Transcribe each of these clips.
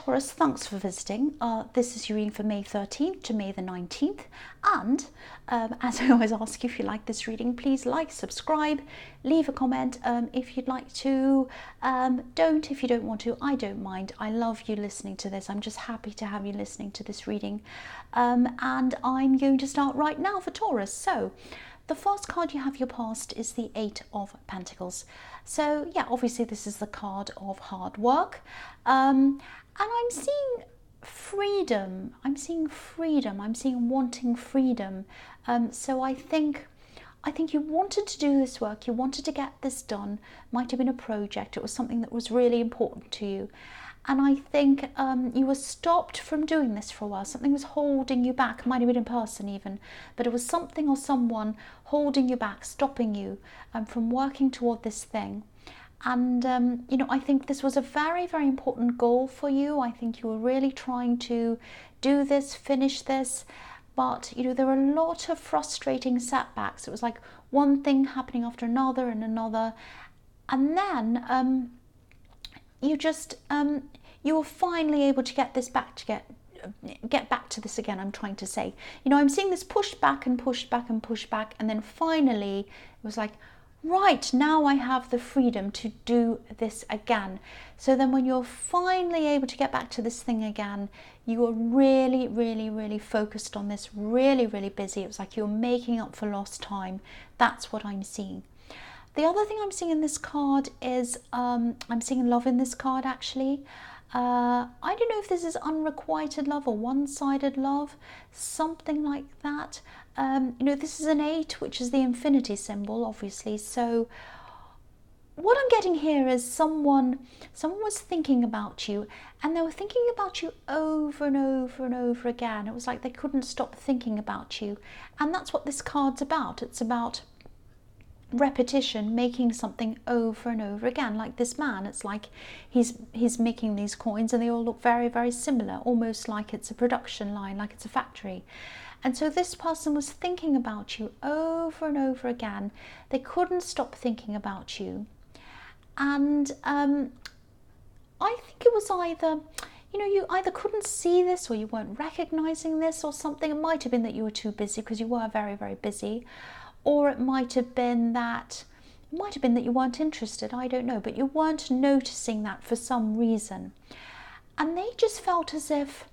Taurus, thanks for visiting. This is your reading for May 13th to May the 19th. And as I always ask you, if you like this reading, please like, subscribe, leave a comment. If you'd like to, don't. If you don't want to, I don't mind. I love you listening to this. I'm just happy to have you listening to this reading. And I'm going to start right now for Taurus. So the first card you have your past is the Eight of Pentacles. So yeah, obviously this is the card of hard work. And I'm seeing freedom. I'm seeing freedom. I'm seeing wanting freedom. So I think you wanted to do this work. You wanted to get this done. Might have been a project. It was something that was really important to you. And I think you were stopped from doing this for a while. Something was holding you back. Might have been in person even. But it was something or someone holding you back, stopping you from working toward this thing. And, you know, I think this was a very, very important goal for you. I think you were really trying to do this, finish this. But, you know, there were a lot of frustrating setbacks. It was like one thing happening after another and another. And then you just, you were finally able to get this back, to get back to this again, I'm trying to say. You know, I'm seeing this pushed back and pushed back and pushed back. And then finally, it was like, right, now I have the freedom to do this again. So then when you're finally able to get back to this thing again, you are really, really, really focused on this, really, really busy. It was like you're making up for lost time. That's what I'm seeing. The other thing I'm seeing in this card is, I'm seeing love in this card actually. I don't know if this is unrequited love or one-sided love, something like that. You know, this is an 8, which is the infinity symbol, obviously. So what I'm getting here is someone was thinking about you, and they were thinking about you over and over and over again. It was like they couldn't stop thinking about you. And that's what this card's about. It's about repetition, making something over and over again. Like this man, it's like he's making these coins and they all look very, very similar, almost like it's a production line, like it's a factory. And so this person was thinking about you over and over again. They couldn't stop thinking about you. And I think it was either, you know, you either couldn't see this or you weren't recognizing this or something. It might have been that you were too busy, because you were very, very busy. Or it might have been that you weren't interested, I don't know, but you weren't noticing that for some reason. And they just felt as if,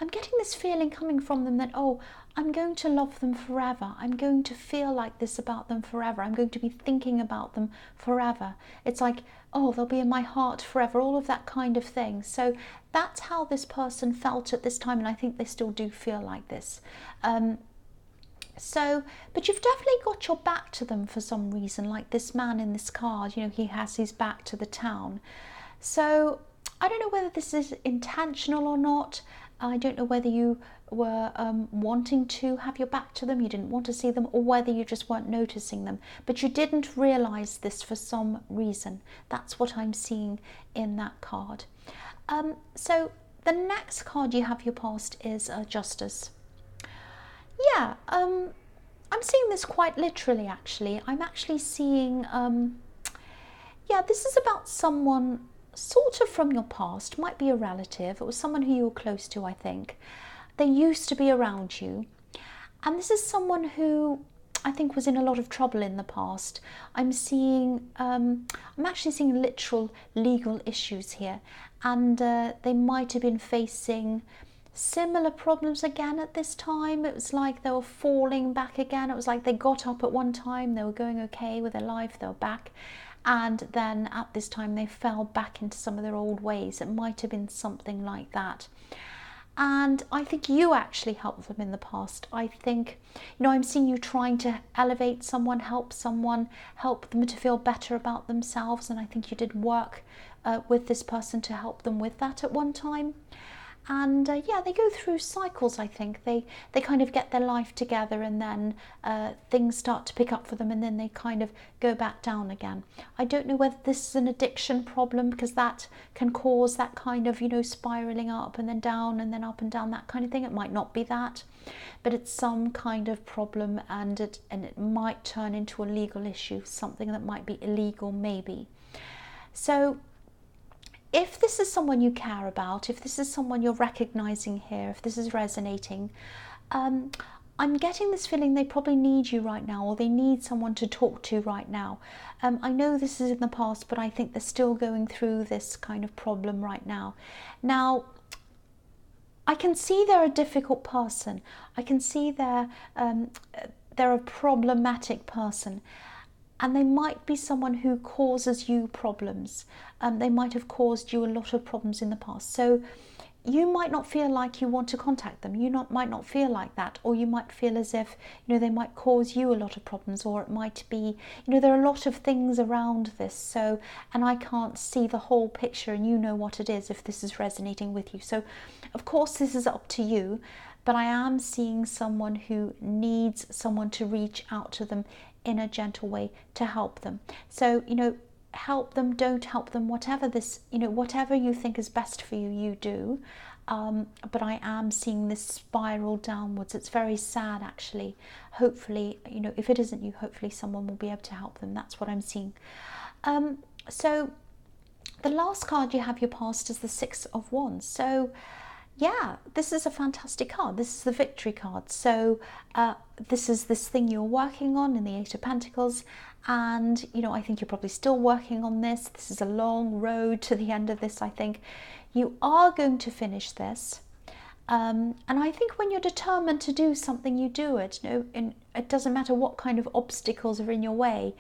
I'm getting this feeling coming from them that, oh, I'm going to love them forever. I'm going to feel like this about them forever. I'm going to be thinking about them forever. It's like, oh, they'll be in my heart forever, all of that kind of thing. So that's how this person felt at this time, and I think they still do feel like this. So, but you've definitely got your back to them for some reason, like this man in this card, you know, he has his back to the town. So I don't know whether this is intentional or not. I don't know whether you were wanting to have your back to them, you didn't want to see them, or whether you just weren't noticing them. But you didn't realize this for some reason. That's what I'm seeing in that card. So the next card you have your past is Justice. Yeah, I'm seeing this quite literally actually. I'm actually seeing, yeah, this is about someone sort of from your past, might be a relative. It was someone who you were close to, I think. They used to be around you. And this is someone who I think was in a lot of trouble in the past. I'm seeing, I'm actually seeing literal legal issues here. And they might have been facing similar problems again at this time. It was like they were falling back again. It was like they got up at one time, they were going okay with their life, they were back, and then at this time they fell back into some of their old ways. It might have been something like that. And I think you actually helped them in the past. I think, you know, I'm seeing you trying to elevate someone, help them to feel better about themselves, and I think you did work with this person to help them with that at one time. And yeah, they go through cycles, I think. They kind of get their life together, and then things start to pick up for them, and then they kind of go back down again. I don't know whether this is an addiction problem, because that can cause that kind of, you know, spiraling up and then down and then up and down, that kind of thing. It might not be that, but it's some kind of problem, and it might turn into a legal issue, something that might be illegal maybe. So if this is someone you care about, if this is someone you're recognizing here, if this is resonating, I'm getting this feeling they probably need you right now, or they need someone to talk to right now. I know this is in the past, but I think they're still going through this kind of problem right now. Now, I can see they're a difficult person. I can see they're a problematic person. And they might be someone who causes you problems. They might have caused you a lot of problems in the past. So you might not feel like you want to contact them. You might not feel like that. Or you might feel as if, they might cause you a lot of problems. Or it might be, there are a lot of things around this. So, and I can't see the whole picture, and you know what it is if this is resonating with you. So, of course, this is up to you. But I am seeing someone who needs someone to reach out to them in a gentle way to help them. So, help them, don't help them, whatever whatever you think is best for you, you do. But I am seeing this spiral downwards. It's very sad, actually. Hopefully, if it isn't you, hopefully someone will be able to help them. That's what I'm seeing. So the last card you have your past is the Six of Wands. So yeah, this is a fantastic card. This is the victory card. So this is this thing you're working on in the Eight of Pentacles. And, I think you're probably still working on this. This is a long road to the end of this, I think. You are going to finish this. And I think when you're determined to do something, you do it. It doesn't matter what kind of obstacles are in your way.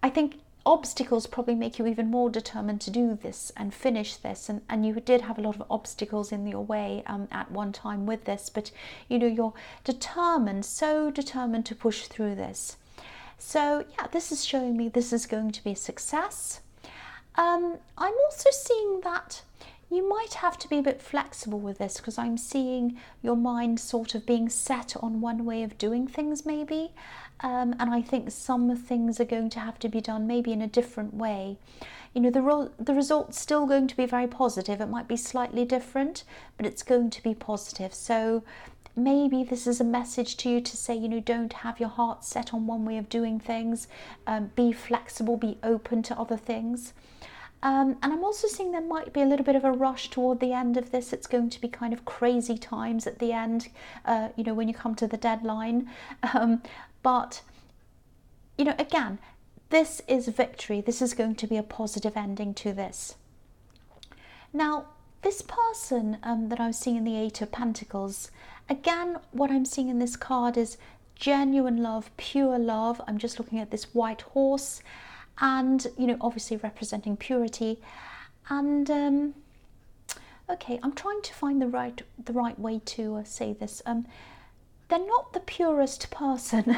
I think obstacles probably make you even more determined to do this and finish this, and you did have a lot of obstacles in your way at one time with this, but you're determined, so determined to push through this. So yeah, this is showing me this is going to be a success. I'm also seeing that you might have to be a bit flexible with this, because I'm seeing your mind sort of being set on one way of doing things maybe. And I think some things are going to have to be done maybe in a different way. The result's still going to be very positive. It might be slightly different, but it's going to be positive. So maybe this is a message to you to say, don't have your heart set on one way of doing things. Be flexible, be open to other things. And I'm also seeing there might be a little bit of a rush toward the end of this. It's going to be kind of crazy times at the end, when you come to the deadline. But, again, this is victory. This is going to be a positive ending to this. Now, this person that I was seeing in the Eight of Pentacles, again, what I'm seeing in this card is genuine love, pure love. I'm just looking at this white horse and, obviously representing purity. And, okay, I'm trying to find the right way to say this. They're not the purest person.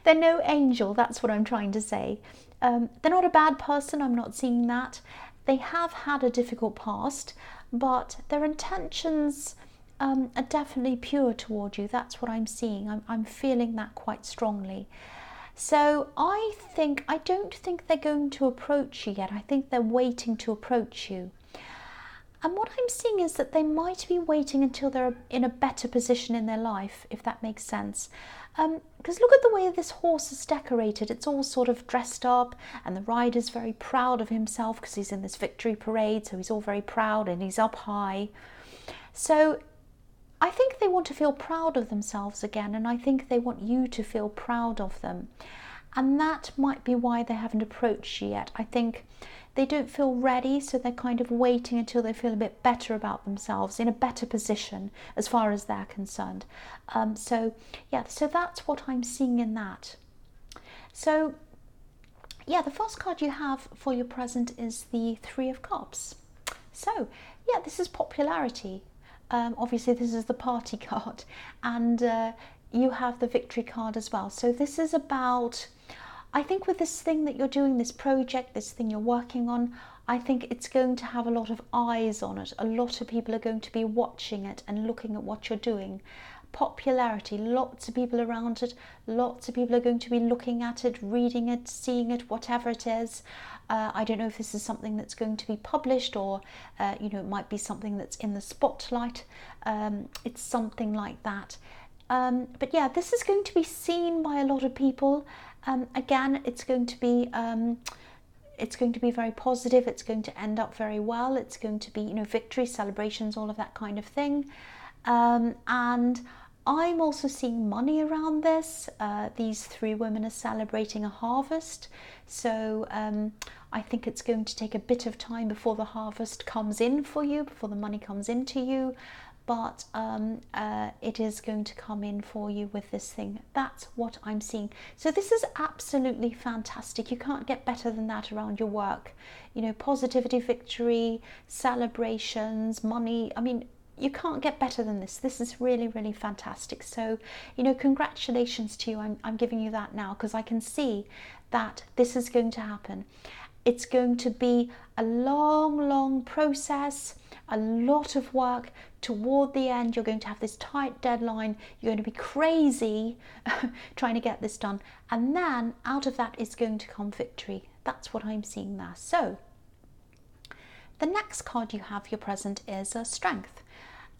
They're no angel, that's what I'm trying to say. They're not a bad person, I'm not seeing that. They have had a difficult past, but their intentions are definitely pure toward you. That's what I'm seeing. I'm feeling that quite strongly. So I don't think they're going to approach you yet. I think they're waiting to approach you. And what I'm seeing is that they might be waiting until they're in a better position in their life, if that makes sense. Because look at the way this horse is decorated. It's all sort of dressed up, and the rider's very proud of himself because he's in this victory parade, so he's all very proud and he's up high. So I think they want to feel proud of themselves again, and I think they want you to feel proud of them. And that might be why they haven't approached you yet. I think they don't feel ready, so they're kind of waiting until they feel a bit better about themselves, in a better position as far as they're concerned. So that's what I'm seeing in that. So yeah, the first card you have for your present is the Three of Cups. So yeah, this is popularity. Obviously this is the party card, and you have the victory card as well. So this is about, I think with this thing that you're doing, this project, this thing you're working on, I think it's going to have a lot of eyes on it. A lot of people are going to be watching it and looking at what you're doing. Popularity, lots of people around it, lots of people are going to be looking at it, reading it, seeing it, whatever it is. I don't know if this is something that's going to be published, or it might be something that's in the spotlight. It's something like that. But yeah, this is going to be seen by a lot of people. Again, it's going to be it's going to be very positive. It's going to end up very well. It's going to be, you know, victory, celebrations, all of that kind of thing. And I'm also seeing money around this. These three women are celebrating a harvest. So I think it's going to take a bit of time before the harvest comes in for you, before the money comes into you. But it is going to come in for you with this thing. That's what I'm seeing. So this is absolutely fantastic. You can't get better than that around your work. You know, positivity, victory, celebrations, money. I mean, you can't get better than this. This is really, really fantastic. So, you know, congratulations to you. I'm giving you that now because I can see that this is going to happen. It's going to be a long, long process, a lot of work. Toward the end, you're going to have this tight deadline. You're going to be crazy trying to get this done. And then out of that is going to come victory. That's what I'm seeing there. So the next card you have, your present, is strength.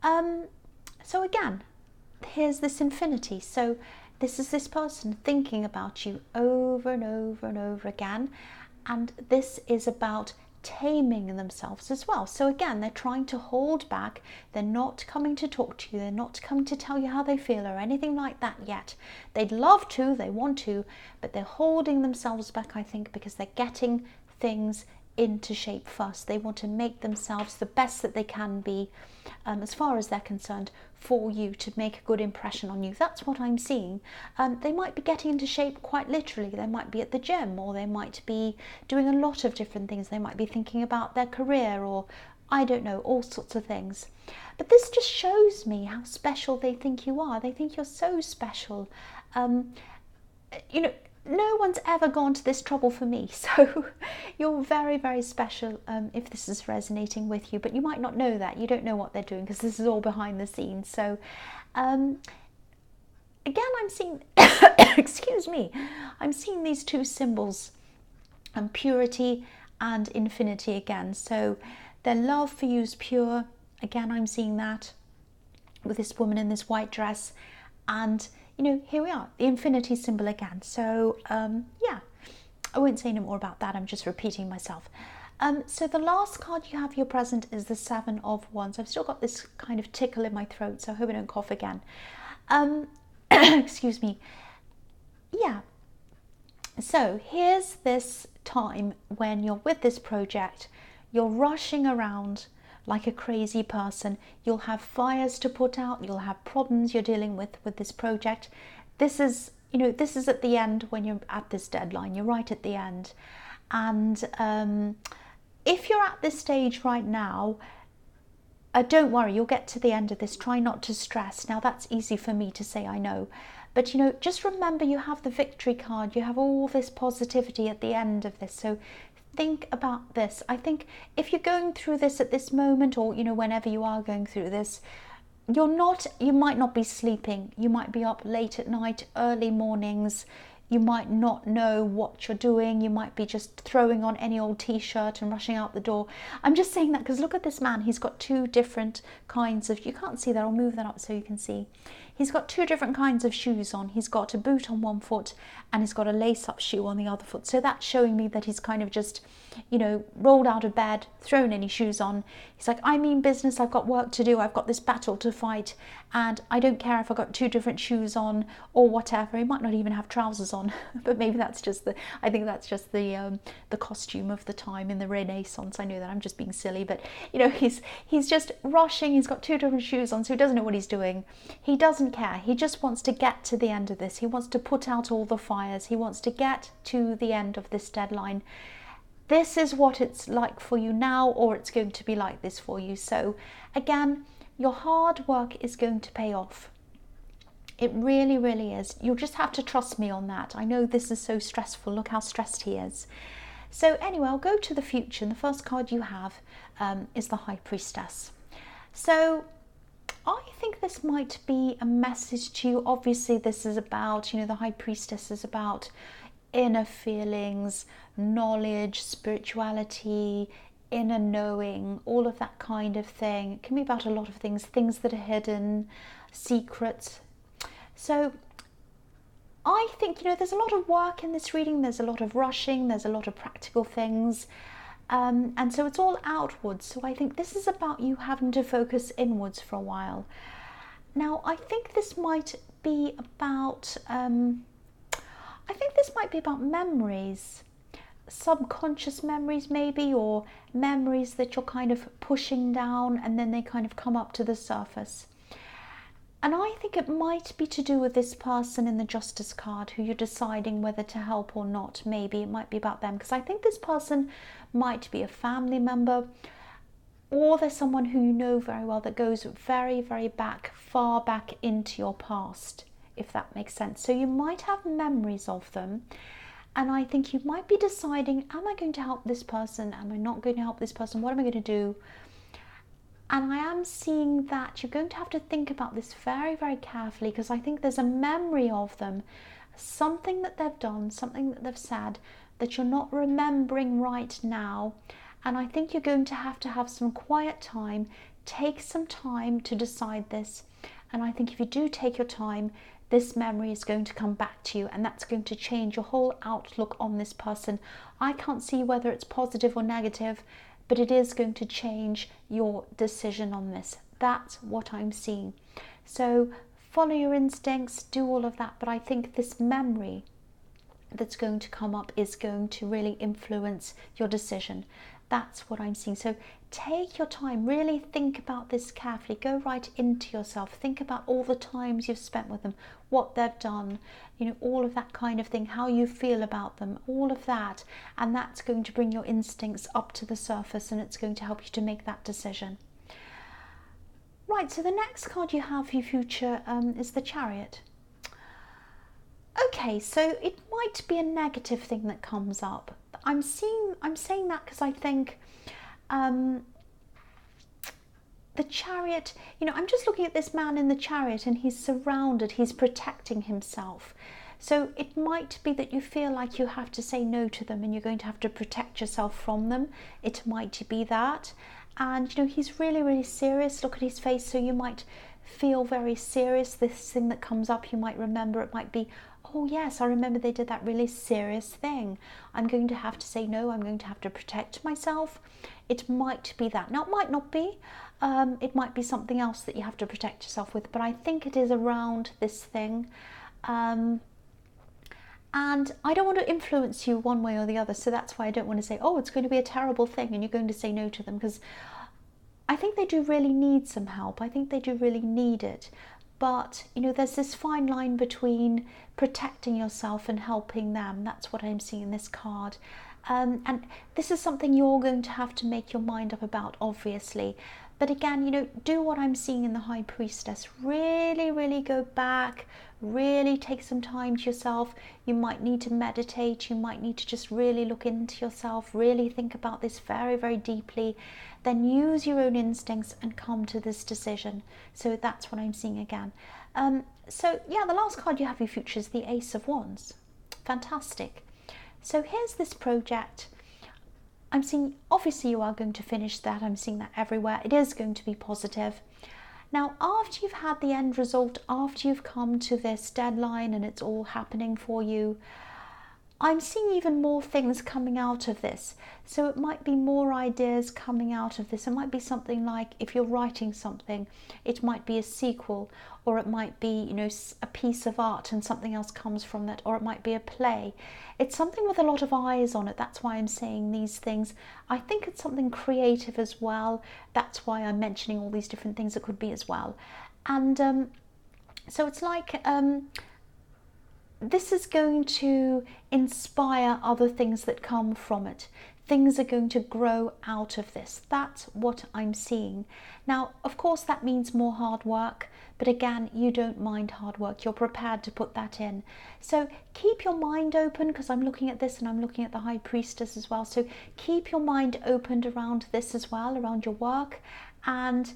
So again, here's this infinity. So this is this person thinking about you over and over and over again. And this is about taming themselves as well. So again, they're trying to hold back. They're not coming to talk to you. They're not coming to tell you how they feel or anything like that yet. They'd love to, they want to, but they're holding themselves back, I think, because they're getting things into shape first. They want to make themselves the best that they can be, as far as they're concerned, for you, to make a good impression on you. That's what I'm seeing. They might be getting into shape quite literally. They might be at the gym, or they might be doing a lot of different things. They might be thinking about their career, or I don't know, all sorts of things. But this just shows me how special they think you are. They think you're so special. You know, no one's ever gone to this trouble for me, so you're very, very special if this is resonating with you, but you might not know that. You don't know what they're doing because this is all behind the scenes. So again, I'm seeing excuse me, I'm seeing these two symbols, purity and infinity again. So their love for you is pure. Again, I'm seeing that with this woman in this white dress. And you know, here we are, the infinity symbol again. So yeah, I won't say any more about that. I'm just repeating myself. So the last card you have, your present, is the Seven of Wands. I've still got this kind of tickle in my throat, so I hope I don't cough again. Excuse me. Yeah. So here's this time when you're with this project, you're rushing around like a crazy person. You'll have fires to put out, you'll have problems you're dealing with this project. This is, you know, this is at the end when you're at this deadline. You're right at the end. And if you're at this stage right now, don't worry, you'll get to the end of this. Try not to stress. Now that's easy for me to say, I know. But you know, just remember you have the victory card. You have all this positivity at the end of this. So think about this. I think if you're going through this at this moment, or you know, whenever you are going through this, you might not be sleeping. You might be up late at night, early mornings. You might not know what you're doing. You might be just throwing on any old t-shirt and rushing out the door. I'm just saying that because look at this man. He's got two different kinds of, you can't see that, I'll move that up so you can see. He's got two different kinds of shoes on. He's got a boot on one foot and he's got a lace-up shoe on the other foot. So that's showing me that he's kind of just, you know, rolled out of bed, thrown any shoes on. He's like, I mean business, I've got work to do, I've got this battle to fight, and I don't care if I've got two different shoes on or whatever. He might not even have trousers on, but maybe that's just I think that's just the costume of the time in the Renaissance. I know that I'm just being silly, but you know, he's just rushing. He's got two different shoes on, so he doesn't know what he's doing. He doesn't care. He just wants to get to the end of this. He wants to put out all the fires. He wants to get to the end of this deadline. This is what it's like for you now, or it's going to be like this for you. So again, your hard work is going to pay off. It really, really is. You'll just have to trust me on that. I know this is so stressful. Look how stressed he is. So anyway, I'll go to the future. And the first card you have is the High Priestess. So I think this might be a message to you. Obviously, this is about, you know, the High Priestess is about inner feelings, knowledge, spirituality, inner knowing, all of that kind of thing. It can be about a lot of things that are hidden, secrets. So I think, there's a lot of work in this reading, there's a lot of rushing, there's a lot of practical things. And so it's all outwards. So I think this is about you having to focus inwards for a while. Now, I think this might be about, memories, subconscious memories maybe, or memories that you're kind of pushing down and then they kind of come up to the surface. And I think it might be to do with this person in the Justice card who you're deciding whether to help or not. Maybe it might be about them, because I think this person might be a family member, or there's someone who you know very well that goes very, very back, far back into your past, if that makes sense. So you might have memories of them, and I think you might be deciding, am I going to help this person? Am I not going to help this person? What am I going to do? And I am seeing that you're going to have to think about this very, very carefully, because I think there's a memory of them, something that they've done, something that they've said that you're not remembering right now. And I think you're going to have some quiet time, take some time to decide this. And I think if you do take your time, this memory is going to come back to you, and that's going to change your whole outlook on this person. I can't see whether it's positive or negative, but it is going to change your decision on this. That's what I'm seeing. So follow your instincts, do all of that, but I think this memory that's going to come up is going to really influence your decision. That's what I'm seeing. So take your time, really think about this carefully, go right into yourself, think about all the times you've spent with them, what they've done, all of that kind of thing, how you feel about them, all of that, and that's going to bring your instincts up to the surface, and it's going to help you to make that decision. Right, so the next card you have for your future is the Chariot. Okay, so it might be a negative thing that comes up. I'm saying that because I think the Chariot, I'm just looking at this man in the Chariot, and he's surrounded, he's protecting himself. So it might be that you feel like you have to say no to them, and you're going to have to protect yourself from them. It might be that. And he's really, really serious. Look at his face. So you might feel very serious. This thing that comes up, you might remember. It might be, oh yes, I remember they did that really serious thing. I'm going to have to say no. I'm going to have to protect myself. It might be that. Now, it might not be. It might be something else that you have to protect yourself with. But I think it is around this thing. And I don't want to influence you one way or the other. So that's why I don't want to say, oh, it's going to be a terrible thing and you're going to say no to them. Because I think they do really need some help. I think they do really need it. But, there's this fine line between protecting yourself and helping them. That's what I'm seeing in this card. And this is something you're going to have to make your mind up about, obviously. But again, do what I'm seeing in the High Priestess. Really, really go back. Really take some time to yourself. You might need to meditate. You might need to just really look into yourself. Really think about this very, very deeply. Then use your own instincts and come to this decision. So that's what I'm seeing again. So yeah, the last card you have for your future is the Ace of Wands. Fantastic. So here's this project. I'm seeing, obviously you are going to finish that. I'm seeing that everywhere. It is going to be positive. Now, after you've had the end result, after you've come to this deadline and it's all happening for you, I'm seeing even more things coming out of this. So it might be more ideas coming out of this. It might be something like, if you're writing something, it might be a sequel, or it might be, a piece of art and something else comes from that, or it might be a play. It's something with a lot of eyes on it. That's why I'm saying these things. I think it's something creative as well. That's why I'm mentioning all these different things it could be as well. And so it's like, this is going to inspire other things that come from it. Things are going to grow out of this. That's what I'm seeing. Now, of course, that means more hard work. But again, you don't mind hard work. You're prepared to put that in. So keep your mind open, because I'm looking at this and I'm looking at the High Priestess as well. So keep your mind opened around this as well, around your work. And,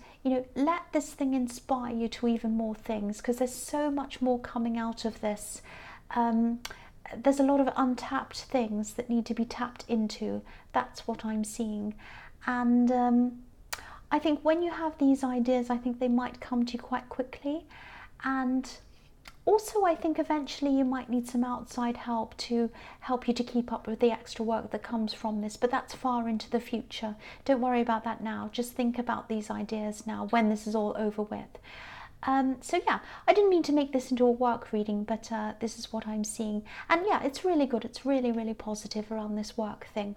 let this thing inspire you to even more things, because there's so much more coming out of this. There's a lot of untapped things that need to be tapped into. That's what I'm seeing. And I think when you have these ideas, I think they might come to you quite quickly. And Also, I think eventually you might need some outside help to help you to keep up with the extra work that comes from this, but that's far into the future. Don't worry about that now. Just think about these ideas now when this is all over with. So yeah, I didn't mean to make this into a work reading, but this is what I'm seeing. And yeah, it's really good. It's really, really positive around this work thing.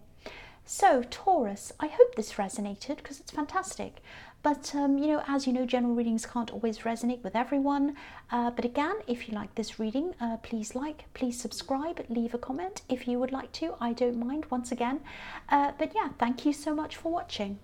So Taurus, I hope this resonated because it's fantastic. But you know, as you know, general readings can't always resonate with everyone. But again, if you like this reading, please subscribe, leave a comment if you would like to. I don't mind once again. But yeah, thank you so much for watching.